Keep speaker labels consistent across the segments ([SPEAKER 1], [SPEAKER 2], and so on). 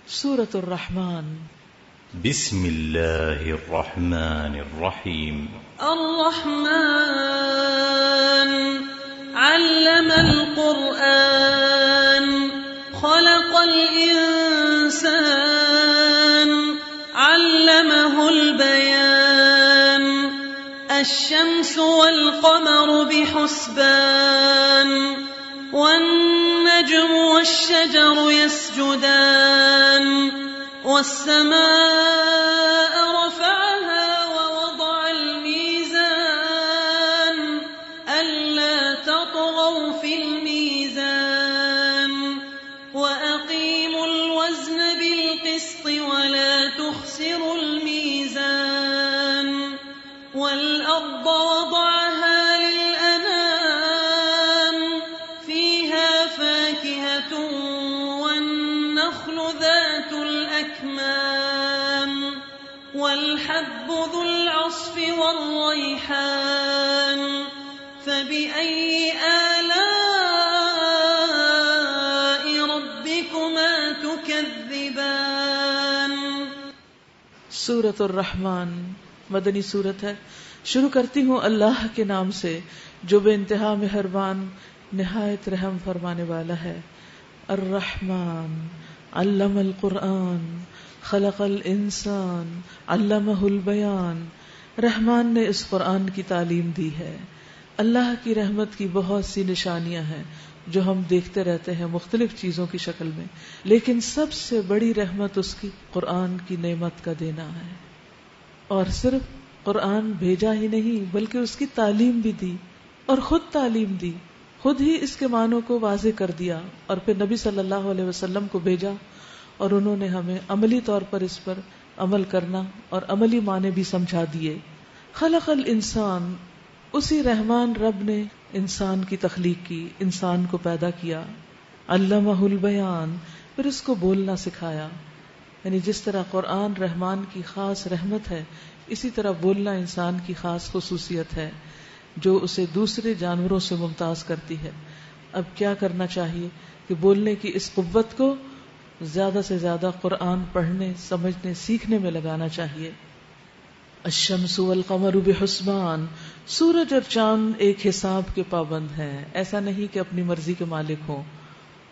[SPEAKER 1] سورة الرحمن.
[SPEAKER 2] بسم الله الرحمن الرحيم.
[SPEAKER 3] الرحمن علم القرآن خلق الإنسان علمه البيان الشمس والقمر بحسبان والنجم والشجر يسجدان والسماء رفعها ووضع الميزان ألا تطغوا في الميزان وأقيموا الوزن بالقسط ولا تخسروا الميزان والأرض وضعها للأنام فيها فاكهة والنخل ذات الأكمام والحب ذو العصف والريحان فبأي آلاء ربكما تكذبان.
[SPEAKER 1] سورة الرحمن مدنی سورت ہے. شروع کرتی ہوں اللہ کے نام سے جو بے انتہا مہربان نہایت رحم فرمانے والا ہے. الرحمن علم القرآن خلق الانسان علمہ البیان. رحمان نے اس قرآن کی تعلیم دی ہے. اللہ کی رحمت کی بہت سی نشانیاں ہیں جو ہم دیکھتے رہتے ہیں مختلف چیزوں کی شکل میں، لیکن سب سے بڑی رحمت اس کی قرآن کی نعمت کا دینا ہے. اور صرف قرآن بھیجا ہی نہیں بلکہ اس کی تعلیم بھی دی، اور خود تعلیم دی، خود ہی اس کے معنوں کو واضح کر دیا، اور پھر نبی صلی اللہ علیہ وسلم کو بھیجا اور انہوں نے ہمیں عملی طور پر اس پر عمل کرنا اور عملی معنی بھی سمجھا دیے. خلق الانسان، اسی رحمان رب نے انسان کی تخلیق کی، انسان کو پیدا کیا. علمہ البیان، پھر اس کو بولنا سکھایا. یعنی جس طرح قرآن رحمان کی خاص رحمت ہے، اسی طرح بولنا انسان کی خاص خصوصیت ہے جو اسے دوسرے جانوروں سے ممتاز کرتی ہے. اب کیا کرنا چاہیے کہ بولنے کی اس قوت کو زیادہ سے زیادہ قرآن پڑھنے، سمجھنے، سیکھنے میں لگانا چاہیے. الشمس والقمر بحسبان، سورج اور چاند ایک حساب کے پابند ہیں، ایسا نہیں کہ اپنی مرضی کے مالک ہوں.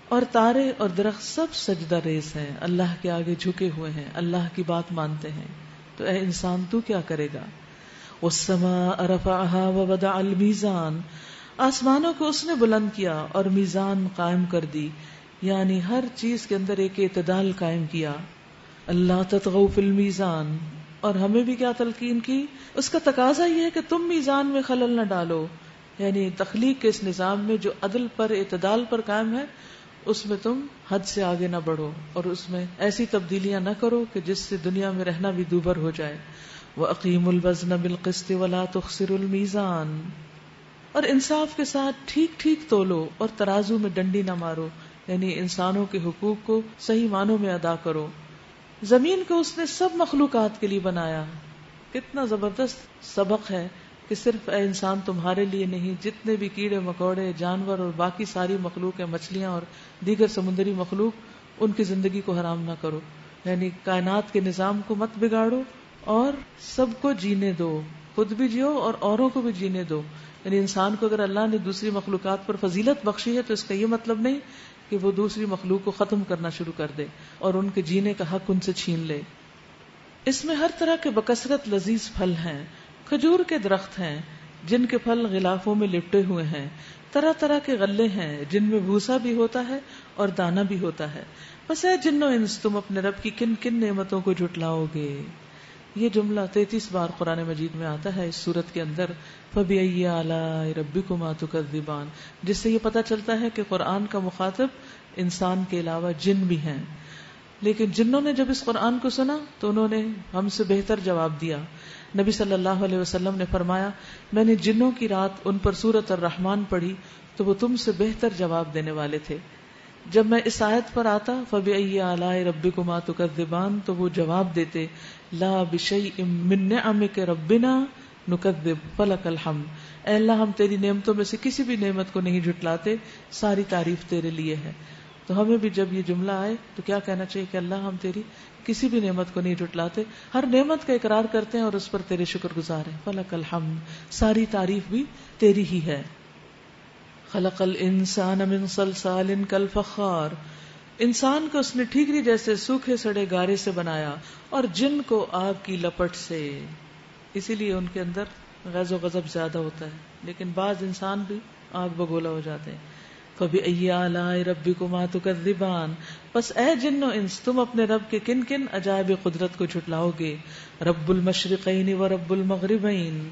[SPEAKER 1] اور تارے اور درخت سب سجدہ ریز ہیں، اللہ کے آگے جھکے ہوئے ہیں، اللہ کی بات مانتے ہیں. تو اے انسان تو کیا کرے گا؟ والسماء رفعها ووضع الميزان، آسمانوں کو اس نے بلند کیا اور میزان قائم کر دی، یعنی ہر چیز کے اندر ایک اعتدال قائم کیا. اللہ تطغوا فی المیزان، اور ہمیں بھی کیا تلقین کی؟ اس کا تقاضا یہ ہے کہ تم میزان میں خلل نہ ڈالو، یعنی تخلیق کے اس نظام میں جو عدل پر، اعتدال پر قائم ہے، اس میں تم حد سے آگے نہ بڑھو اور اس میں ایسی تبدیلیاں نہ کرو کہ جس سے دنیا میں رہنا بھی دوبھر ہو جائے. وَأَقِيمُوا الْوَزْنَ بِالْقِسْطِ وَلَا تُخْسِرُوا الْمِيزَانَ، اور انصاف کے ساتھ ٹھیک ٹھیک تولو اور ترازو میں ڈنڈی نہ مارو، یعنی انسانوں کے حقوق کو صحیح معنوں میں ادا کرو. زمین کو اس نے سب مخلوقات کے لیے بنایا. کتنا زبردست سبق ہے کہ صرف اے انسان تمہارے لیے نہیں، جتنے بھی کیڑے مکوڑے، جانور اور باقی ساری مخلوق ہیں، مچھلیاں اور دیگر سمندری مخلوق، ان کی زندگی کو حرام نہ کرو. یعنی کائنات کے نظام کو مت بگاڑو اور سب کو جینے دو، خود بھی جیو اور اوروں کو بھی جینے دو. یعنی انسان کو اگر اللہ نے دوسری مخلوقات پر فضیلت بخشی ہے تو اس کا یہ مطلب نہیں کہ وہ دوسری مخلوق کو ختم کرنا شروع کر دے اور ان کے جینے کا حق ان سے چھین لے. اس میں ہر طرح کے بکثرت لذیذ پھل ہیں. کھجور کے درخت ہیں جن کے پھل غلافوں میں لپٹے ہوئے ہیں. طرح طرح کے غلے ہیں جن میں بھوسا بھی ہوتا ہے اور دانہ بھی ہوتا ہے. بس اے جن و انس، تم اپنے رب کی کن کن نعمتوں کو جھٹلاؤ گے. یہ جملہ 33 بار قرآن مجید میں آتا ہے اس سورت کے اندر. فَبِأَيِّ آلَاءِ رَبِّكُمَا تُكَذِّبَانِ، جس سے یہ پتہ چلتا ہے کہ قرآن کا مخاطب انسان کے علاوہ جن بھی ہیں. لیکن جنوں نے جب اس قرآن کو سنا تو انہوں نے ہم سے بہتر جواب دیا. نبی صلی اللہ علیہ وسلم نے فرمایا، میں نے جنوں کی رات ان پر سورۃ الرحمن پڑھی تو وہ تم سے بہتر جواب دینے والے تھے. جب میں اس آیت پر آتا فَبِأَيِّ آلَاءِ رَبِّكُمَا تُكَذِّبَانِ تو وہ جواب دیتے لَا بِشَيْءٍ مِّن نِّعَمِكَ رَبِّنَا نُكَذِّبُ فَلَكَ الْحَمْدُ، اے اللہ ہم تیری نعمتوں میں سے کسی بھی نعمت کو نہیں جھٹلاتے، ساری تعریف تیرے لیے ہے. تو ہمیں بھی جب یہ جملہ آئے تو کیا کہنا چاہیے کہ اللہ ہم تیری کسی بھی نعمت کو نہیں جھٹلاتے، ہر نعمت کا اقرار کرتے ہیں اور اس پر تیرے شکر گزار ہیں. فلک الحمد، ساری تعریف بھی تیری ہی ہے. خلق الانسان من صلصال کالفخار، انسان کو اس نے ٹھیکری جیسے سوکھے سڑے گارے سے بنایا، اور جن کو آگ کی لپٹ سے. اسی لیے ان کے اندر غیظ و غضب زیادہ ہوتا ہے، لیکن بعض انسان بھی آگ بگولا ہو جاتے ہیں. فَبِأَيِّ آلَاءِ رَبِّكُمَا تُكَذِّبَانِ، پس اے جن و انس تم اپنے رب کے کن کن عجائب قدرت کو جھٹلاؤ گے. رب المشرقین و رب المغربین،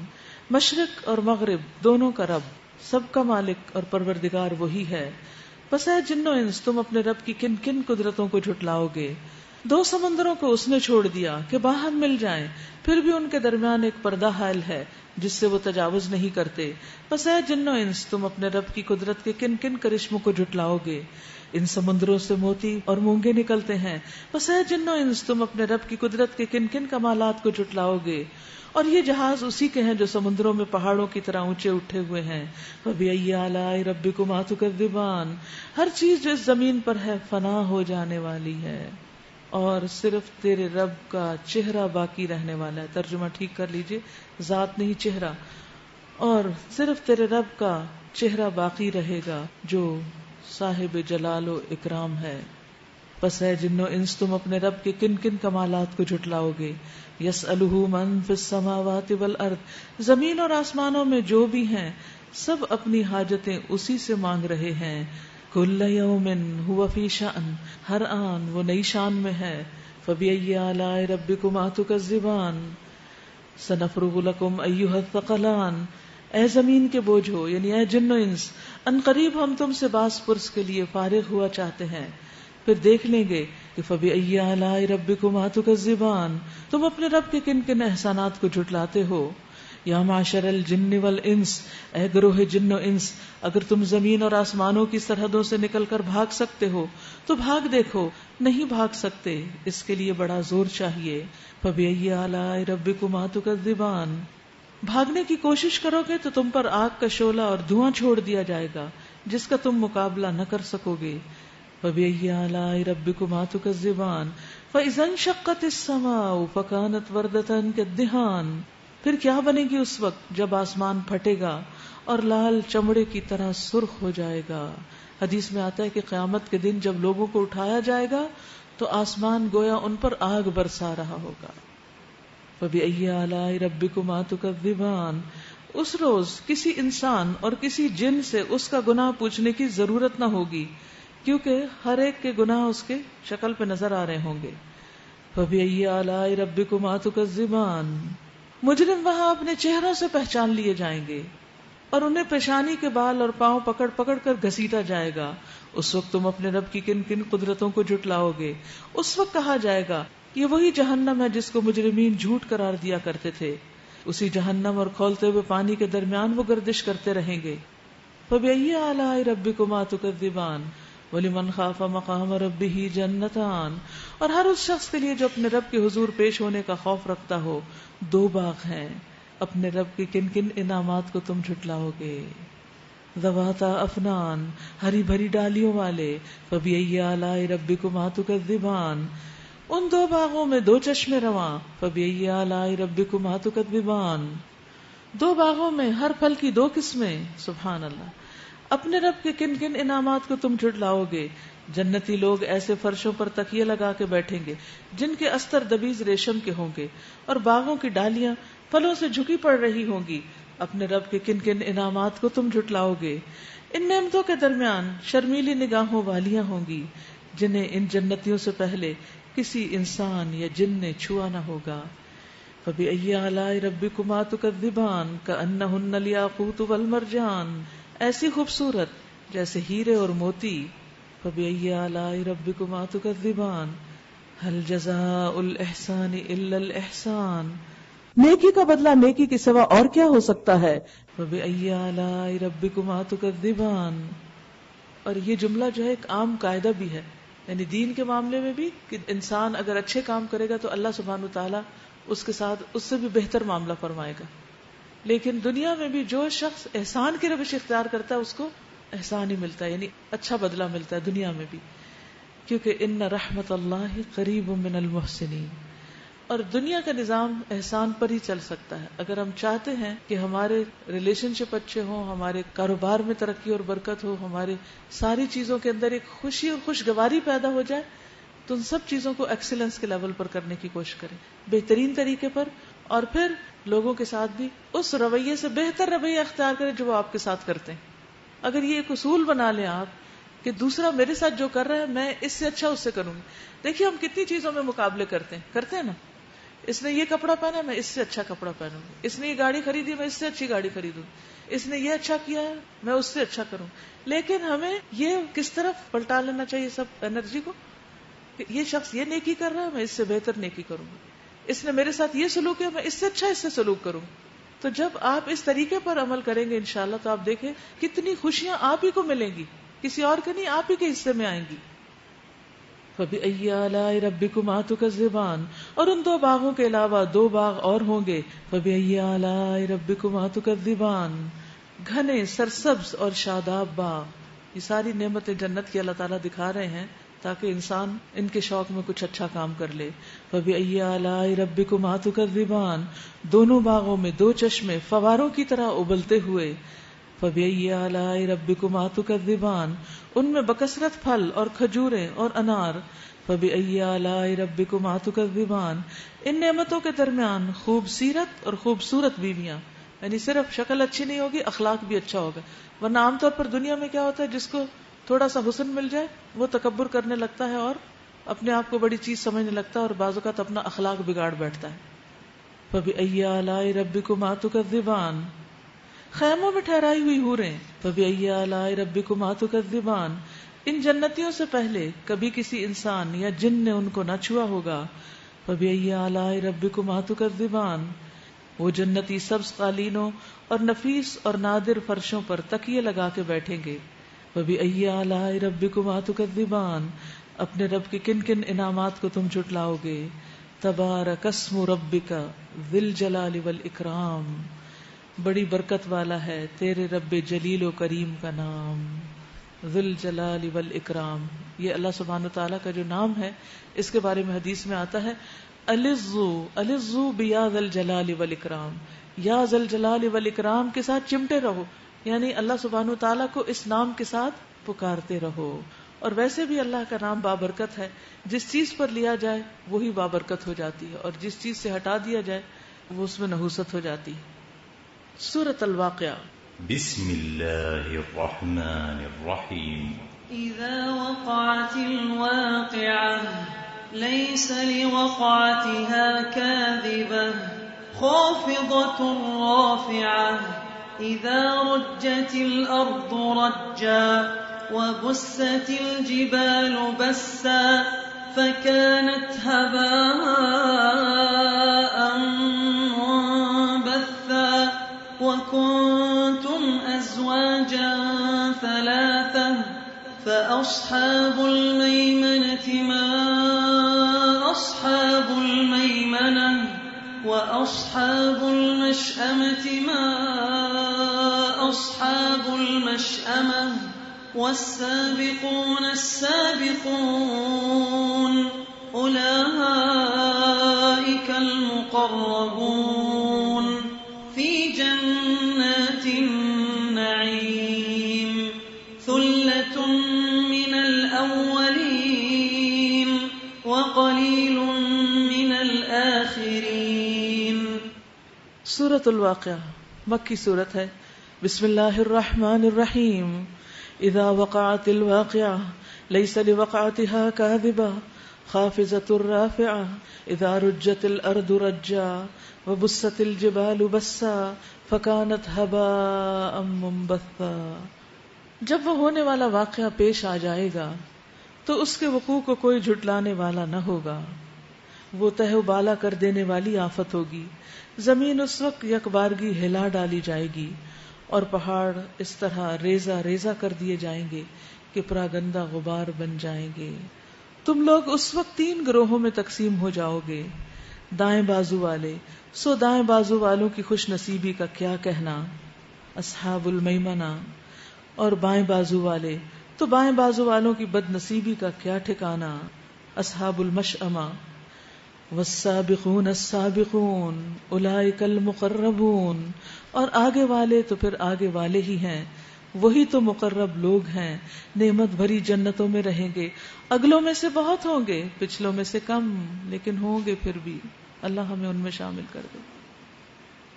[SPEAKER 1] مشرق اور مغرب دونوں کا رب، سب کا مالک اور پروردگار وہی ہے. پس اے جن و انس تم اپنے رب کی کن کن قدرتوں کو جھٹلاؤ گے. دو سمندروں کو اس نے چھوڑ دیا کہ باہم مل جائیں، پھر بھی ان کے درمیان ایک پردہ حائل ہے جس سے وہ تجاوز نہیں کرتے. پس اے جن و انس تم اپنے رب کی قدرت کے کن کن کرشموں کو جھٹلاؤ گے. ان سمندروں سے موتی اور مونگے نکلتے ہیں. پس اے جن و انس تم اپنے رب کی قدرت کے کن کن کمالات کو جھٹلاؤ گے. اور یہ جہاز اسی کے ہیں جو سمندروں میں پہاڑوں کی طرح اونچے اٹھے ہوئے ہیں. فَبِأَيِّ آلَاءِ رَبِّكُمَا تُكَذِّبَانِ، ہر چیز جو اس زمین پر ہے فنا ہو جانے والی ہے اور صرف تیرے رب کا چہرہ باقی رہنے والا ہے. ترجمہ ٹھیک کر لیجئے، ذات نہیں چہرہ. اور صرف تیرے رب کا چہرہ باقی رہے گا جو صاحب جلال و اکرام ہے. پس ہے جن و انس تم اپنے رب کے کن کن کمالات کو جھٹلاؤ گے. یسألہ من فی السماوات والارض، زمین اور آسمانوں میں جو بھی ہیں سب اپنی حاجتیں اسی سے مانگ رہے ہیں. کل یوم هو فی شأن، ہر آن وہ نئی شان میں ہے. فبأی آلاء ربکما تکذبان، سنفرغ لکم ایھا الثقلان. اے زمین کے بوجھو، یعنی اے جن و انس، ان قریب ہم تم سے باس پرس کے لیے فارغ ہوا چاہتے ہیں، پھر دیکھ لیں گے کہ فبأی آلاء ربکما تکذبان، تم اپنے رب کے کن کن احسانات کو جھٹلاتے ہو. یا معشر الجن والانس، اے گروہ جن و انس، اگر تم زمین اور آسمانوں کی سرحدوں سے نکل کر بھاگ سکتے ہو تو بھاگ دیکھو. نہیں بھاگ سکتے، اس کے لیے بڑا زور چاہیے. فبأی آلاء ربکما تکذبان، بھاگنے کی کوشش کرو گے تو تم پر آگ کا شعلہ اور دھواں چھوڑ دیا جائے گا جس کا تم مقابلہ نہ کر سکو گے. فبأی آلاء ربکما تکذبان فإذا انشقت السماء فكانت وردة كالدهان، پھر کیا بنے گی اس وقت جب آسمان پھٹے گا اور لال چمڑے کی طرح سرخ ہو جائے گا. حدیث میں آتا ہے کہ قیامت کے دن جب لوگوں کو اٹھایا جائے گا تو آسمان گویا ان پر آگ برسا رہا ہوگا. فبأی آلاء ربکما تکذبان، اس روز کسی انسان اور کسی جن سے اس کا گناہ پوچھنے کی ضرورت نہ ہوگی، کیونکہ ہر ایک کے گناہ اس کے شکل پہ نظر آ رہے ہوں گے. فبأی آلاء ربکما تکذبان، مجرم وہاں اپنے چہروں سے پہچان لیے جائیں گے اور انہیں پیشانی کے بال اور پاؤں پکڑ پکڑ کر گھسیٹا جائے گا. اس وقت تم اپنے رب کی کن کن قدرتوں کو جھٹلاؤ گے. اس وقت کہا جائے گا یہ وہی جہنم ہے جس کو مجرمین جھوٹ قرار دیا کرتے تھے. اسی جہنم اور کھولتے ہوئے پانی کے درمیان وہ گردش کرتے رہیں گے. فبأی آلاء ربکما تکذبان وَلِمَنْ خَافَ مَقَامَ رَبِّهِ جَنَّتَانِ، اور ہر اس شخص کے لیے جو اپنے رب کے حضور پیش ہونے کا خوف رکھتا ہو دو باغ ہیں. اپنے رب کی کن کن انعامات کو تم جھٹلاؤ گے. ذواتا افنان، ہری بھری ڈالیوں والے. فبأی آلاء ربکما تکذبان، ان دو باغوں میں دو چشمے رواں. فبأی آلاء ربکما تکذبان، دو باغوں میں ہر پھل کی دو قسمیں. سبحان اللہ. اپنے رب کے کن کن انعامات کو تم جھٹلاؤ گے. جنتی لوگ ایسے فرشوں پر تکیے لگا کے بیٹھیں گے جن کے استر دبیز ریشم کے ہوں گے اور باغوں کی ڈالیاں پھلوں سے جھکی پڑ رہی ہوں گی. اپنے رب کے کن کن انعامات کو تم جھٹلاؤ گے. ان نعمتوں کے درمیان شرمیلی نگاہوں والیاں ہوں گی جنہیں ان جنتیوں سے پہلے کسی انسان یا جن نے چھوا نہ ہوگا. فبأی آلاء ربکما تکذبان کأنہن الیاقوت والمرجان، ایسی خوبصورت جیسے ہیرے اور موتی. فبأی آلاء ربکما تکذبان هل جزاء الاحسان الا الاحسان، نیکی کا بدلہ نیکی کے سوا اور کیا ہو سکتا ہے. فبأی آلاء ربکما تکذبان، اور یہ جملہ جو ہے ایک عام قاعدہ بھی ہے، یعنی دین کے معاملے میں بھی کہ انسان اگر اچھے کام کرے گا تو اللہ سبحانہ وتعالی اس کے ساتھ اس سے بھی بہتر معاملہ فرمائے گا. لیکن دنیا میں بھی جو شخص احسان کی روش اختیار کرتا ہے اس کو احسان ہی ملتا ہے، یعنی اچھا بدلہ ملتا ہے دنیا میں بھی. کیونکہ ان رحمت اللہ قریب من المحسنین. اور دنیا کا نظام احسان پر ہی چل سکتا ہے. اگر ہم چاہتے ہیں کہ ہمارے ریلیشن شپ اچھے ہوں، ہمارے کاروبار میں ترقی اور برکت ہو، ہمارے ساری چیزوں کے اندر ایک خوشی اور خوشگواری پیدا ہو جائے، تو ان سب چیزوں کو ایکسیلنس کے لیول پر کرنے کی کوشش کریں، بہترین طریقے پر. اور پھر لوگوں کے ساتھ بھی اس رویے سے بہتر رویہ اختیار کریں جو وہ آپ کے ساتھ کرتے ہیں. اگر یہ ایک اصول بنا لیں آپ کہ دوسرا میرے ساتھ جو کر رہا ہے میں اس سے اچھا اس سے کروں گی. دیکھیے ہم کتنی چیزوں میں مقابلے کرتے ہیں نا. اس نے یہ کپڑا پہنا میں اس سے اچھا کپڑا پہنوں گی، اس نے یہ گاڑی خریدی میں اس سے اچھی گاڑی خریدوں، اس نے یہ اچھا کیا ہے میں اس سے اچھا کروں. لیکن ہمیں یہ کس طرف پلٹا لینا چاہیے سب انرجی کو کہ یہ شخص یہ نیکی کر رہا ہے میں اس سے بہتر نیکی کروں گا، اس نے میرے ساتھ یہ سلوک کیا میں اس سے اچھا اس سے سلوک کروں. تو جب آپ اس طریقے پر عمل کریں گے انشاءاللہ تو آپ دیکھیں کتنی خوشیاں آپ ہی کو ملیں گی، کسی اور کے نہیں، آپ ہی کے حصے میں آئیں گی. فَبِأَيِّ آلَاءِ رَبِّكُمَا تُكَذِّبَانِ. اور ان دو باغوں کے علاوہ دو باغ اور ہوں گے. فَبِأَيِّ آلَاءِ رَبِّكُمَا تُكَذِّبَانِ. گھنے سرسبز اور شاداب باغ. یہ ساری نعمتیں جنت کی اللہ تعالیٰ دکھا رہے ہیں تاکہ انسان ان کے شوق میں کچھ اچھا کام کر لے. فَبِأَيِّ آلَاءِ رَبِّكُمَا تُكَذِّبَانِ. دونوں باغوں میں دو چشمے فواروں کی طرح ابلتے ہوئے. فَبِأَيِّ آلَاءِ رَبِّكُمَا تُكَذِّبَانِ. ان میں بکثرت پھل اور کھجوریں اور انار. فَبِأَيِّ آلَاءِ رَبِّكُمَا تُكَذِّبَانِ. ان نعمتوں کے درمیان خوب سیرت اور خوبصورت بیویاں، یعنی صرف شکل اچھی نہیں ہوگی اخلاق بھی اچھا ہوگا. ورنہ عام طور پر دنیا میں کیا ہوتا ہے جس کو تھوڑا سا حسن مل جائے وہ تکبر کرنے لگتا ہے اور اپنے آپ کو بڑی چیز سمجھنے لگتا ہے اور بعض اوقات اپنا اخلاق بگاڑ بیٹھتا ہے. فَبِأَيِّ آلَاءِ رَبِّكُمَا تُكَذِّبَانِ. خیموں میں ٹھہرائی ہوئی حوریں. فَبِأَيِّ آلَاءِ رَبِّكُمَا تُكَذِّبَانِ. ان جنتیوں سے پہلے کبھی کسی انسان یا جن نے ان کو نہ چھوا ہوگا. فَبِأَيِّ آلَاءِ رَبِّكُمَا تُكَذِّبَانِ. وہ جنتی سبز قالینوں اور نفیس اور نادر فرشوں پر تکیے لگا کے بیٹھیں گے. فَبِأَيِّ آلَاءِ رَبِّكُمَا تُكَذِّبَانِ. اپنے رب کے کن کن انعامات کو تم جھٹلاؤ گے. تبارک اسم ربک ذی الجلال والاکرام. بڑی برکت والا ہے تیرے رب جلیل و کریم کا نام. ذی الجلال والاکرام. یہ اللہ سبحانہ وتعالیٰ کا جو نام ہے اس کے بارے میں حدیث میں آتا ہے الزو بیا ذی الجلال والاکرام. یا ذی الجلال والاکرام کے ساتھ چمٹے رہو، یعنی اللہ سبحانہ وتعالیٰ کو اس نام کے ساتھ پکارتے رہو. اور ویسے بھی اللہ کا نام بابرکت ہے، جس چیز پر لیا جائے وہی بابرکت ہو جاتی ہے اور جس چیز سے ہٹا دیا جائے وہ اس میں نحوست ہو جاتی ہے. سورۃ الواقعہ.
[SPEAKER 2] بسم اللہ الرحمن الرحیم.
[SPEAKER 3] إذا وقعت الواقعة ليس لوقعتها كاذبة خافضة رافعة إذا رجت الأرض رجا وبست الجبال بسا فكانت هباء منبثا وكنتم أزواجا ثلاثة فأصحاب الميمنة ما أصحاب الميمنة وأصحاب المشأمة ما أصحاب المشأمة والسابقون السابقون أولئك المقربون في جنات النعيم ثلة من الأولين وقليل من الآخرين.
[SPEAKER 1] سورۃ الواقعہ مکی سورت ہے. بسم اللہ الرحمن الرحیم. اذا وقعت الواقعہ لیس لوقعتها کاذبہ خافضۃ رافعہ اذا رجت الارض رجا وبست الجبال بسا فکانت ہباء منبثا. جب وہ ہونے والا واقعہ پیش آ جائے گا تو اس کے وقوع کو کوئی جھٹلانے والا نہ ہوگا. وہ تہ و بالا کر دینے والی آفت ہوگی. زمین اس وقت یکبارگی ہلا ڈالی جائے گی اور پہاڑ اس طرح ریزہ ریزہ کر دیے جائیں گے کہ پراگندہ غبار بن جائیں گے. تم لوگ اس وقت 3 گروہوں میں تقسیم ہو جاؤ گے. دائیں بازو والے، سو دائیں بازو والوں کی خوش نصیبی کا کیا کہنا، اصحاب المیمنہ، اور بائیں بازو والے تو بائیں بازو والوں کی بد نصیبی کا کیا ٹھکانہ. اصحاب المشأمہ والسابقون السابقون اولئک المقربون، اور آگے والے تو پھر آگے والے ہی ہیں، وہی تو مقرب لوگ ہیں. نعمت بھری جنتوں میں رہیں گے، اگلوں میں سے بہت ہوں گے، پچھلوں میں سے کم، لیکن ہوں گے پھر بھی. اللہ ہمیں ان میں شامل کر دے.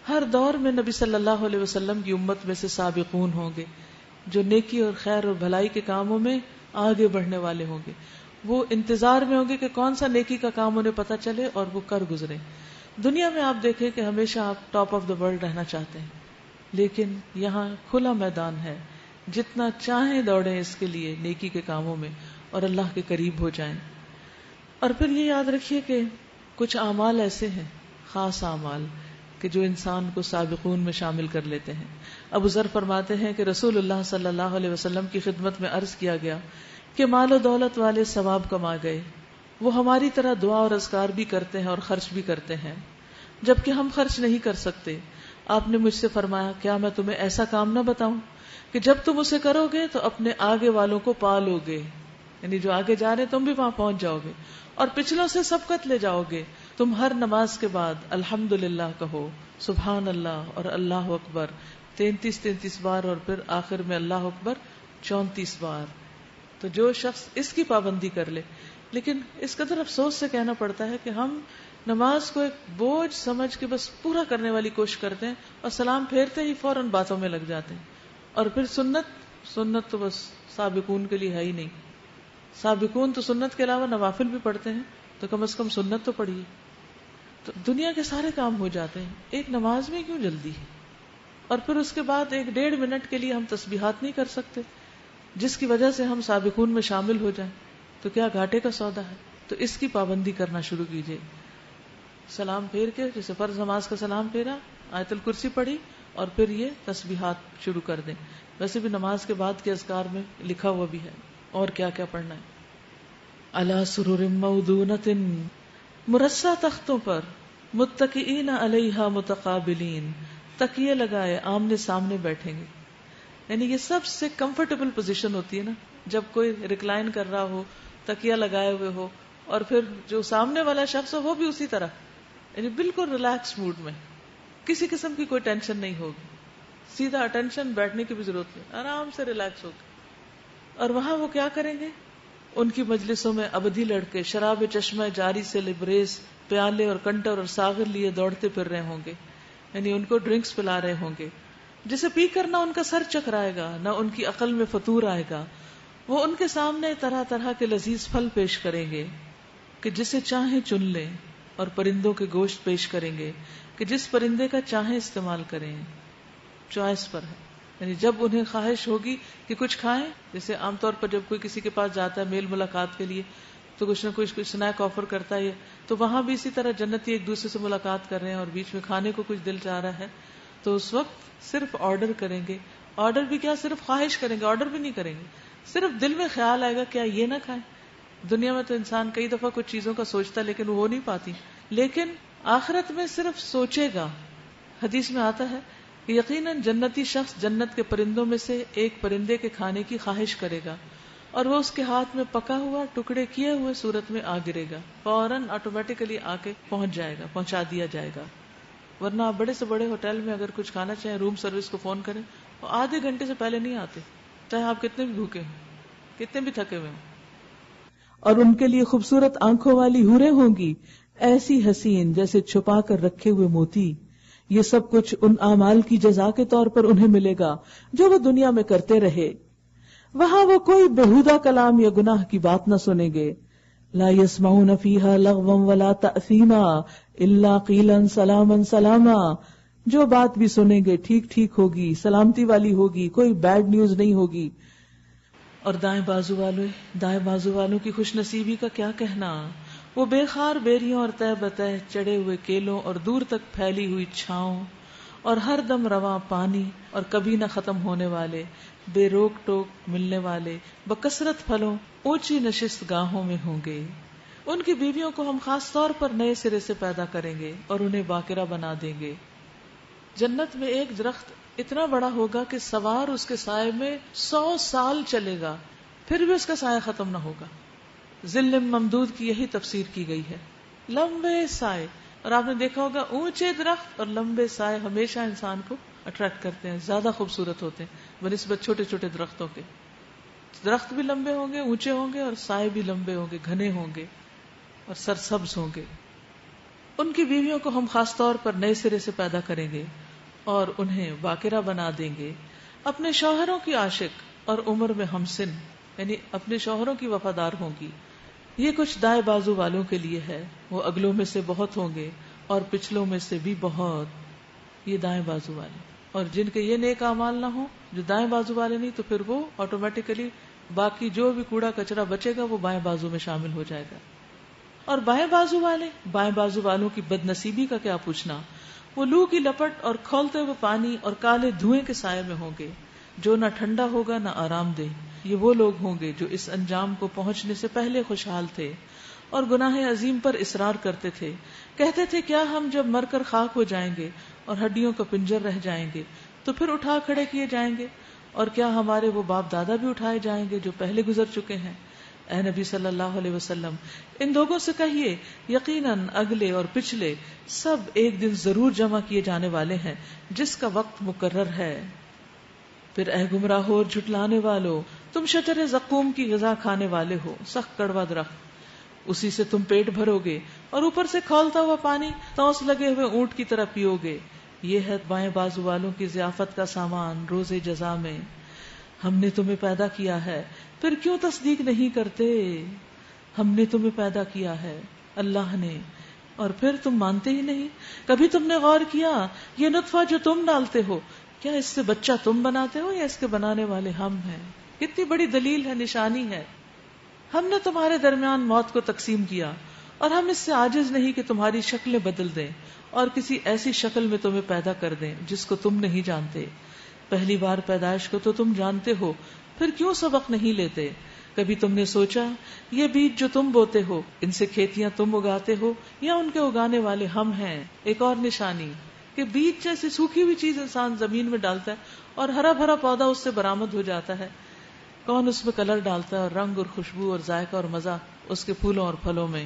[SPEAKER 1] ہر دور میں نبی صلی اللہ علیہ وسلم کی امت میں سے سابقون ہوں گے جو نیکی اور خیر اور بھلائی کے کاموں میں آگے بڑھنے والے ہوں گے. وہ انتظار میں ہوں گے کہ کون سا نیکی کا کام انہیں پتہ چلے اور وہ کر گزرے. دنیا میں آپ دیکھیں کہ ہمیشہ آپ ٹاپ آف دا ورلڈ رہنا چاہتے ہیں، لیکن یہاں کھلا میدان ہے، جتنا چاہیں دوڑیں اس کے لیے نیکی کے کاموں میں اور اللہ کے قریب ہو جائیں. اور پھر یہ یاد رکھیے کہ کچھ اعمال ایسے ہیں، خاص اعمال، کہ جو انسان کو سابقون میں شامل کر لیتے ہیں. ابو ذر فرماتے ہیں کہ رسول اللہ صلی اللہ علیہ وسلم کی خدمت میں عرض کیا گیا کہ مال و دولت والے ثواب کما گئے، وہ ہماری طرح دعا اور اذکار بھی کرتے ہیں اور خرچ بھی کرتے ہیں، جبکہ ہم خرچ نہیں کر سکتے. آپ نے مجھ سے فرمایا کیا میں تمہیں ایسا کام نہ بتاؤں کہ جب تم اسے کرو گے تو اپنے آگے والوں کو پا لو گے، یعنی جو آگے جا رہے تم بھی وہاں پہنچ جاؤ گے اور پچھلوں سے سبقت لے جاؤ گے. تم ہر نماز کے بعد الحمدللہ کہو، سبحان اللہ اور اللہ اکبر 33 بار، اور پھر آخر میں اللہ اکبر 34 بار. تو جو شخص اس کی پابندی کر لے. لیکن اس قدر افسوس سے کہنا پڑتا ہے کہ ہم نماز کو ایک بوجھ سمجھ کے بس پورا کرنے والی کوشش کرتے ہیں اور سلام پھیرتے ہی فوراً باتوں میں لگ جاتے ہیں. اور پھر سنت تو بس سابقون کے لیے ہے ہی نہیں. سابقون تو سنت کے علاوہ نوافل بھی پڑھتے ہیں، تو کم از کم سنت تو پڑھیے. تو دنیا کے سارے کام ہو جاتے ہیں، ایک نماز میں کیوں جلدی ہے؟ اور پھر اس کے بعد 1-1.5 منٹ کے لیے ہم تسبیحات نہیں کر سکتے جس کی وجہ سے ہم سابقون میں شامل ہو جائیں، تو کیا گھاٹے کا سودا ہے؟ تو اس کی پابندی کرنا شروع کیجیے. سلام پھیر کے، جیسے فرض نماز کا سلام پھیرا، آیت الکرسی پڑھی اور پھر یہ تسبیحات شروع کر دیں. ویسے بھی نماز کے بعد کے اذکار میں لکھا ہوا بھی ہے اور کیا کیا پڑھنا ہے. علی سرر موضونۃ، مرصع تختوں پر، متکئین علیہا متقابلین، تکیے لگائے آمنے سامنے بیٹھیں گے. یعنی یہ سب سے کمفرٹیبل پوزیشن ہوتی ہے نا، جب کوئی ریکلائن کر رہا ہو، تکیہ لگائے ہوئے ہو، اور پھر جو سامنے والا شخص ہو وہ بھی اسی طرح، یعنی بالکل ریلیکس موڈ میں، کسی قسم کی کوئی ٹینشن نہیں ہوگی. سیدھا اٹینشن، بیٹھنے کی بھی ضرورت نہیں، آرام سے ریلیکس ہوگی. اور وہاں وہ کیا کریں گے؟ ان کی مجلسوں میں ابدی لڑکے شراب چشمہ جاری سے لبریز پیالے اور کنٹر اور ساغر لیے دوڑتے پھر رہے ہوں گے، یعنی ان کو ڈرنکس پلا رہے ہوں گے، جسے پی کر نہ ان کا سر چکرائے گا نہ ان کی عقل میں فطور آئے گا. وہ ان کے سامنے طرح طرح کے لذیذ پھل پیش کریں گے کہ جسے چاہیں چن لیں، اور پرندوں کے گوشت پیش کریں گے کہ جس پرندے کا چاہیں استعمال کریں. چوائس پر ہے، یعنی جب انہیں خواہش ہوگی کہ کچھ کھائیں، جیسے عام طور پر جب کوئی کسی کے پاس جاتا ہے میل ملاقات کے لیے تو کچھ نہ کچھ اسنیک آفر کرتا ہے، تو وہاں بھی اسی طرح جنتی ایک دوسرے سے ملاقات کر رہے ہیں اور بیچ میں کھانے کو کچھ دل چاہ رہا ہے، تو اس وقت صرف آرڈر کریں گے. آرڈر بھی کیا، صرف خواہش کریں گے، آرڈر بھی نہیں کریں گے، صرف دل میں خیال آئے گا کیا یہ نہ کھائیں. دنیا میں تو انسان کئی دفعہ کچھ چیزوں کا سوچتا ہے لیکن وہ ہو نہیں پاتی، لیکن آخرت میں صرف سوچے گا. حدیث میں آتا ہے کہ یقیناً جنتی شخص جنت کے پرندوں میں سے ایک پرندے کے کھانے کی خواہش کرے گا اور وہ اس کے ہاتھ میں پکا ہوا ٹکڑے کیے ہوئے صورت میں آ گرے گا، فوراً آٹومیٹیکلی آ کے پہنچ جائے گا، پہنچا دیا جائے گا. ورنہ آپ بڑے سے بڑے ہوٹل میں اگر کچھ کھانا چاہیں، روم سروس کو فون کریں، وہ آدھے گھنٹے سے پہلے نہیں آتے، چاہے آپ کتنے بھی بھوکے ہوں، کتنے بھی تھکے ہوئے ہوں. اور ان کے لیے خوبصورت آنکھوں والی حوریں ہوں گی، ایسی حسین جیسے چھپا کر رکھے ہوئے موتی. یہ سب کچھ ان اعمال کی جزا کے طور پر انہیں ملے گا جو وہ دنیا میں کرتے رہے. وہاں وہ کوئی بےہودہ کلام یا گناہ کی بات نہ سنیں گے. لا يسمعون فيها لغوا ولا تأثیما الا قیلا سلاما سلاما. جو بات بھی سنیں گے ٹھیک ٹھیک ہوگی، سلامتی والی ہوگی، کوئی بیڈ نیوز نہیں ہوگی. اور دائیں بازو والوں کی خوش نصیبی کا کیا کہنا. وہ بے خار بیریوں اور تہ بتہ چڑے ہوئے کیلوں اور دور تک پھیلی ہوئی چھاؤں اور ہر دم رواں پانی اور کبھی نہ ختم ہونے والے بے روک ٹوک ملنے والے بکثرت پھلوں اونچی نشست گاہوں میں ہوں گے. ان کی بیویوں کو ہم خاص طور پر نئے سرے سے پیدا کریں گے اور انہیں باقرہ بنا دیں گے. جنت میں ایک درخت اتنا بڑا ہوگا کہ سوار اس کے سائے میں 100 سال چلے گا. پھر بھی اس کا سایہ ختم نہ ہوگا. ظل ممدود کی یہی تفسیر کی گئی ہے، لمبے سائے. اور آپ نے دیکھا ہوگا اونچے درخت اور لمبے سائے ہمیشہ انسان کو اٹریکٹ کرتے ہیں، زیادہ خوبصورت ہوتے ہیں بنسبت چھوٹے چھوٹے درختوں کے. درخت بھی لمبے ہوں گے، اونچے ہوں گے، اور سائے بھی لمبے ہوں گے، گھنے ہوں گے اور سرسبز ہوں گے. ان کی بیویوں کو ہم خاص طور پر نئے سرے سے پیدا کریں گے اور انہیں باقرہ بنا دیں گے، اپنے شوہروں کی عاشق اور عمر میں ہم سن، یعنی اپنے شوہروں کی وفادار ہوں گی. یہ کچھ دائیں بازو والوں کے لیے ہے، وہ اگلوں میں سے بہت ہوں گے اور پچھلوں میں سے بھی بہت. یہ دائیں بازو والے. اور جن کے یہ نیک اعمال نہ ہوں، جو دائیں بازو والے نہیں، تو پھر وہ آٹومیٹیکلی باقی جو بھی کوڑا کچرا بچے گا وہ بائیں بازو میں شامل ہو جائے گا. اور بائیں بازو والے، بائیں بازو والوں کی بد نصیبی کا کیا پوچھنا. وہ لو کی لپٹ اور کھولتے ہوئے پانی اور کالے دھوئیں کے سائے میں ہوں گے، جو نہ ٹھنڈا ہوگا نہ آرام دہ. یہ وہ لوگ ہوں گے جو اس انجام کو پہنچنے سے پہلے خوشحال تھے اور گناہ عظیم پر اصرار کرتے تھے. کہتے تھے کیا ہم جب مر کر خاک ہو جائیں گے اور ہڈیوں کا پنجر رہ جائیں گے تو پھر اٹھا کھڑے کیے جائیں گے، اور کیا ہمارے وہ باپ دادا بھی اٹھائے جائیں گے جو پہلے گزر چکے ہیں. اے نبی صلی اللہ علیہ وسلم، ان لوگوں سے کہیے یقیناً اگلے اور پچھلے سب ایک دن ضرور جمع کیے جانے والے ہیں جس کا وقت مقرر ہے. پھر اے گمراہو اور جھٹلانے والو، تم شجر زقوم کی غذا کھانے والے ہو، سخت کڑوا درخت، اسی سے تم پیٹ بھرو گے اور اوپر سے کھولتا ہوا پانی توس لگے ہوئے اونٹ کی طرح پیو گے. یہ ہے بائیں بازو والوں کی ضیافت کا سامان روز جزا میں. ہم نے تمہیں پیدا کیا ہے پھر کیوں تصدیق نہیں کرتے؟ ہم نے تمہیں پیدا کیا ہے، اللہ نے، اور پھر تم مانتے ہی نہیں. کبھی تم نے غور کیا یہ نطفہ جو تم ڈالتے ہو، کیا اس سے بچہ تم بناتے ہو یا اس کے بنانے والے ہم ہیں؟ کتنی بڑی دلیل ہے، نشانی ہے. ہم نے تمہارے درمیان موت کو تقسیم کیا اور ہم اس سے عاجز نہیں کہ تمہاری شکلیں بدل دیں اور کسی ایسی شکل میں تمہیں پیدا کر دیں جس کو تم نہیں جانتے. پہلی بار پیدائش کو تو تم جانتے ہو، پھر کیوں سبق نہیں لیتے؟ کبھی تم نے سوچا یہ بیج جو تم بوتے ہو، ان سے کھیتیاں تم اگاتے ہو یا ان کے اگانے والے ہم ہیں؟ ایک اور نشانی کہ بیج جیسی سوکھی ہوئی چیز انسان زمین میں ڈالتا ہے اور ہرا بھرا پودا اس سے برآمد ہو جاتا ہے. کون اس میں کلر ڈالتا ہے اور رنگ اور خوشبو اور ذائقہ اور مزہ اس کے پھولوں اور پھلوں میں.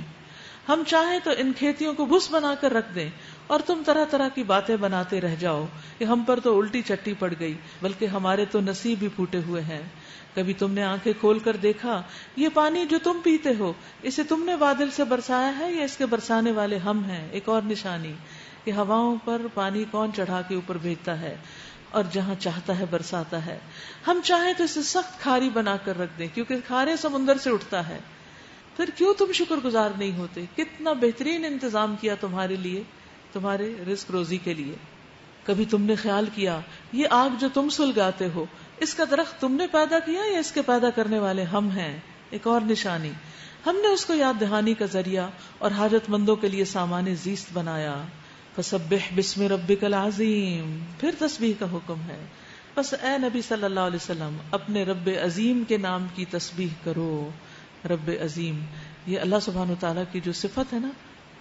[SPEAKER 1] ہم چاہیں تو ان کھیتیوں کو بھس بنا کر رکھ دیں اور تم طرح طرح کی باتیں بناتے رہ جاؤ کہ ہم پر تو الٹی چٹی پڑ گئی، بلکہ ہمارے تو نصیب ہی پھوٹے ہوئے ہیں. کبھی تم نے آنکھیں کھول کر دیکھا یہ پانی جو تم پیتے ہو، اسے تم نے بادل سے برسایا ہے یا اس کے برسانے والے ہم ہیں؟ ایک اور نشانی کہ ہواؤں پر پانی کون چڑھا کے اوپر بھیجتا ہے اور جہاں چاہتا ہے برساتا ہے. ہم چاہیں تو اسے سخت کھاری بنا کر رکھ دیں کیونکہ کھارے سمندر سے اٹھتا ہے. پھر کیوں تم شکر گزار نہیں ہوتے؟ کتنا بہترین انتظام کیا تمہارے لیے، تمہارے رزق روزی کے لیے. کبھی تم نے خیال کیا یہ آگ جو تم سلگاتے ہو، اس کا درخت تم نے پیدا کیا یا اس کے پیدا کرنے والے ہم ہیں؟ ایک اور نشانی ہم نے اس کو یاد دہانی کا ذریعہ اور حاجت مندوں کے لیے سامان زیست بنایا. فسبح بسم ربک العظیم، پھر تسبیح کا حکم ہے. بس اے نبی صلی اللہ علیہ وسلم اپنے رب عظیم کے نام کی تسبیح کرو. رب عظیم، یہ اللہ سبحانہ وتعالیٰ کی جو صفت ہے نا،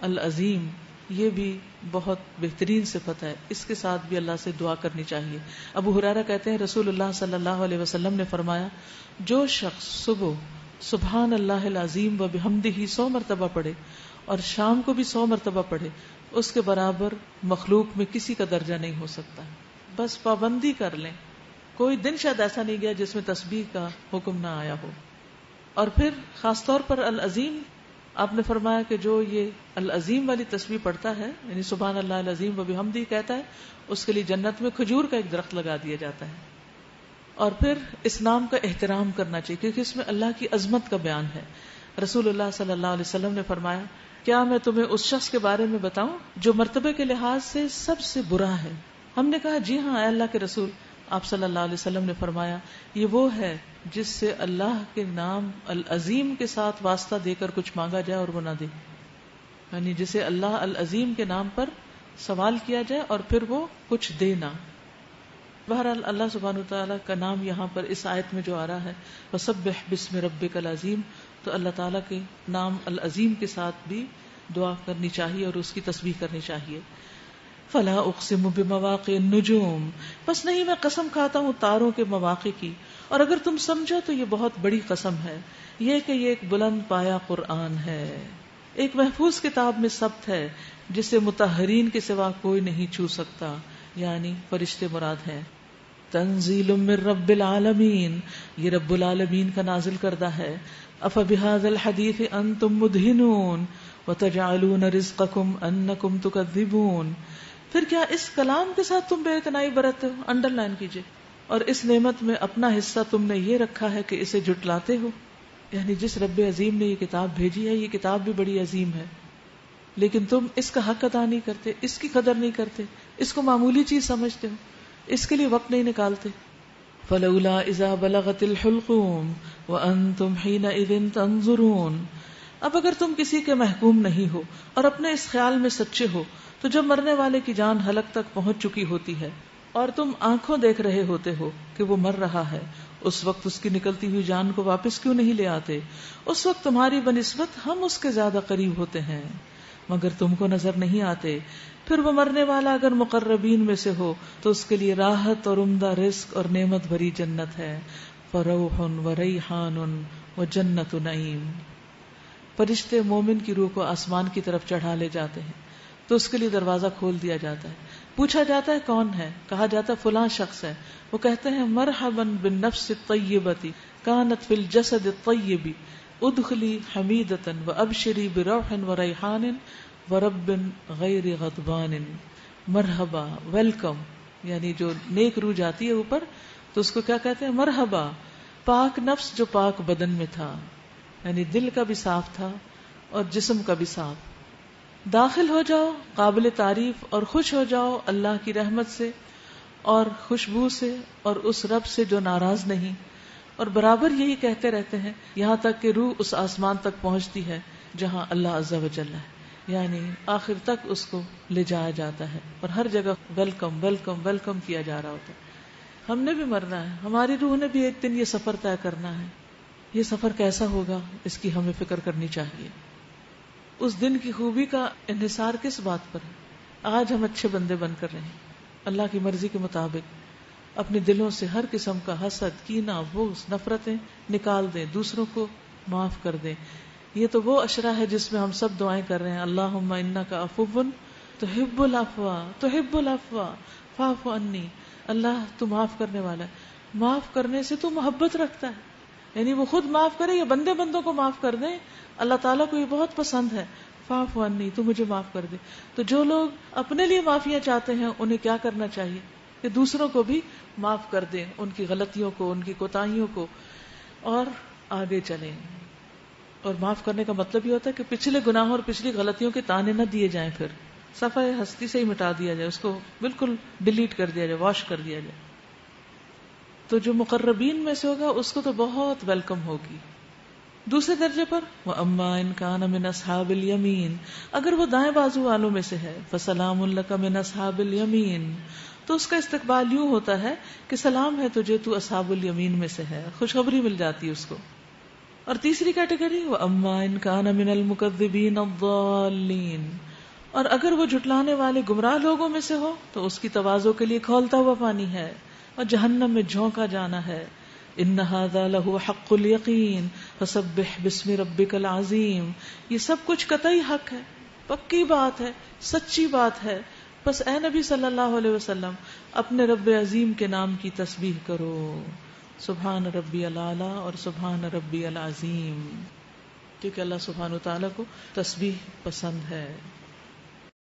[SPEAKER 1] العظیم، یہ بھی بہت بہترین صفت ہے. اس کے ساتھ بھی اللہ سے دعا کرنی چاہیے. ابو ہریرہ کہتے ہیں رسول اللہ صلی اللہ علیہ وسلم نے فرمایا جو شخص صبح سبحان اللہ العظیم و بحمدہ 100 مرتبہ پڑھے اور شام کو بھی 100 مرتبہ پڑھے، اس کے برابر مخلوق میں کسی کا درجہ نہیں ہو سکتا. بس پابندی کر لیں، کوئی دن شاید ایسا نہیں گیا جس میں تسبیح کا حکم نہ آیا ہو. اور پھر خاص طور پر العظیم، آپ نے فرمایا کہ جو یہ العظیم والی تسبیح پڑھتا ہے، یعنی سبحان اللہ العظیم و بحمدہ کہتا ہے، اس کے لیے جنت میں کھجور کا ایک درخت لگا دیا جاتا ہے. اور پھر اس نام کا احترام کرنا چاہیے کیونکہ اس میں اللہ کی عظمت کا بیان ہے. رسول اللہ صلی اللہ علیہ وسلم نے فرمایا کیا میں تمہیں اس شخص کے بارے میں بتاؤں جو مرتبے کے لحاظ سے سب سے برا ہے؟ ہم نے کہا جی ہاں اے اللہ کے رسول. آپ صلی اللہ علیہ وسلم نے فرمایا یہ وہ ہے جس سے اللہ کے نام العظیم کے ساتھ واسطہ دے کر کچھ مانگا جائے اور وہ نہ دے، یعنی جسے اللہ العظیم کے نام پر سوال کیا جائے اور پھر وہ کچھ دے نہ. بہرحال اللہ سبحانہ وتعالیٰ کا نام یہاں پر اس آیت میں جو آ رہا ہے وَسَبِّحْ بِسْمِ رَبِّكَ الْعَظِيمِ، تو اللہ تعالیٰ کے نام العظیم کے ساتھ بھی دعا کرنی چاہیے اور اس کی تسبیح کرنی چاہیے. فلا اقسم بمواقع النجوم، بس نہیں میں قسم کھاتا ہوں تاروں کے مواقع کی، اور اگر تم سمجھو تو یہ بہت بڑی قسم ہے، یہ کہ یہ ایک بلند پایا قرآن ہے، ایک محفوظ کتاب میں ثبت ہے جسے مطہرین کے سوا کوئی نہیں چھو سکتا، یعنی فرشتے مراد ہیں۔ تنزیل من رب العالمین، یہ رب العالمین کا نازل کردہ ہے۔ افبہذا الحدیث انتم مدہنون وتجعلون رزقکم انکم تکذبون، پھر کیا اس کلام کے ساتھ تم بے اعتنائی برتتے ہو، انڈر لائن کیجئے، اور اس نعمت میں اپنا حصہ تم نے یہ رکھا ہے کہ اسے جھٹلاتے ہو۔ یعنی جس رب عظیم نے یہ کتاب بھیجی ہے، یہ کتاب بھی بڑی عظیم ہے، لیکن تم اس کا حق ادا نہیں کرتے، اس کی قدر نہیں کرتے، اس کو معمولی چیز سمجھتے ہو، اس کے لیے وقت نہیں نکالتے۔ فلولا اذا بلغت الحلقوم وانتم حینئذ تنظرون، اب اگر تم کسی کے محکوم نہیں ہو اور اپنے اس خیال میں سچے ہو تو جب مرنے والے کی جان حلق تک پہنچ چکی ہوتی ہے اور تم آنکھوں دیکھ رہے ہوتے ہو کہ وہ مر رہا ہے، اس وقت اس کی نکلتی ہوئی جان کو واپس کیوں نہیں لے آتے؟ اس وقت تمہاری بنسبت ہم اس کے زیادہ قریب ہوتے ہیں مگر تم کو نظر نہیں آتے۔ پھر وہ مرنے والا اگر مقربین میں سے ہو تو اس کے لیے راحت اور عمدہ رزق اور نعمت بھری جنت ہے۔ فروح وریحان وجنت نعیم، فرشتے مومن کی روح کو آسمان کی طرف چڑھا لے جاتے ہیں تو اس کے لیے دروازہ کھول دیا جاتا ہے، پوچھا جاتا ہے کون ہے، کہا جاتا ہے فلاں شخص ہے، وہ کہتے ہیں مرحبا بالنفس الطیبۃ کانت فی الجسد الطیب ادخلی حمیدۃ وابشری بروح وریحان ورب غیر غضبان۔ مرحبا، ویلکم، یعنی جو نیک روح جاتی ہے اوپر تو اس کو کیا کہتے ہیں؟ مرحبا، پاک نفس جو پاک بدن میں تھا، یعنی دل کا بھی صاف تھا اور جسم کا بھی صاف، داخل ہو جاؤ قابل تعریف اور خوش ہو جاؤ اللہ کی رحمت سے اور خوشبو سے اور اس رب سے جو ناراض نہیں، اور برابر یہی کہتے رہتے ہیں یہاں تک کہ روح اس آسمان تک پہنچتی ہے جہاں اللہ عز و جل ہے، یعنی آخر تک اس کو لے جایا جاتا ہے اور ہر جگہ ویلکم ویلکم ویلکم کیا جا رہا ہوتا ہے۔ ہم نے بھی مرنا ہے، ہماری روح نے بھی ایک دن یہ سفر طے کرنا ہے، یہ سفر کیسا ہوگا اس کی ہمیں فکر کرنی چاہیے۔ اس دن کی خوبی کا انحصار کس بات پر ہے؟ آج ہم اچھے بندے بن کر رہے ہیں، اللہ کی مرضی کے مطابق اپنے دلوں سے ہر قسم کا حسد، کینہ، بغض، نفرتیں نکال دیں، دوسروں کو معاف کر دیں۔ یہ تو وہ عشرہ ہے جس میں ہم سب دعائیں کر رہے ہیں، اللہم انک عفو تحب العفو تحب العفو فاعف عنی، اللہ تو معاف کرنے والا ہے، معاف کرنے سے تو محبت رکھتا ہے، یعنی وہ خود معاف کرے یا بندے بندوں کو معاف کر دیں، اللہ تعالیٰ کو یہ بہت پسند ہے، فاعف عنی، تو مجھے معاف کر دے۔ تو جو لوگ اپنے لیے معافیاں چاہتے ہیں انہیں کیا کرنا چاہیے کہ دوسروں کو بھی معاف کر دیں، ان کی غلطیوں کو، ان کی کوتاہیوں کو، اور آگے چلیں۔ اور معاف کرنے کا مطلب یہ ہوتا ہے کہ پچھلے گناہوں اور پچھلی غلطیوں کے تانے نہ دیے جائیں، پھر صفحہ ہستی سے ہی مٹا دیا جائے، اس کو بالکل ڈیلیٹ کر دیا جائے، واش کر دیا جائے۔ تو جو مقربین میں سے ہوگا اس کو تو بہت ویلکم ہوگی۔ دوسرے درجے پر وَأَمَّا إِن كَانَ مِنْ أَصْحَابِ الْيَمِينِ، اگر وہ دائیں بازو والوں میں سے ہے، فَسَلَامٌ لَكَ مِنْ أَصْحَابِ الْيَمِينِ، تو اس کا استقبال یوں ہوتا ہے کہ سلام ہے تجھے، تو اصحاب الیمین میں سے ہے، خوشخبری مل جاتی ہے اس کو۔ اور تیسری کیٹیگری وَأَمَّا إِن كَانَ مِنَ الْمُكَذِّبِينَ الضَّالِّينَ، اور اگر وہ جھٹلانے والے گمراہ لوگوں میں سے ہو تو اس کی تواضع کے لیے کھولتا ہوا پانی ہے اور جہنم میں جھونکا جانا ہے۔ ان ھذا لہو حق الیقین فسبح باسم ربک العظیم، یہ سب کچھ قطعی حق ہے، پکی بات ہے، سچی بات ہے، بس اے نبی صلی اللہ علیہ وسلم اپنے رب عظیم کے نام کی تسبیح کرو، سبحان ربی الاعلی اور سبحان ربی العظیم، کیونکہ اللہ سبحانہ وتعالیٰ کو تسبیح پسند ہے۔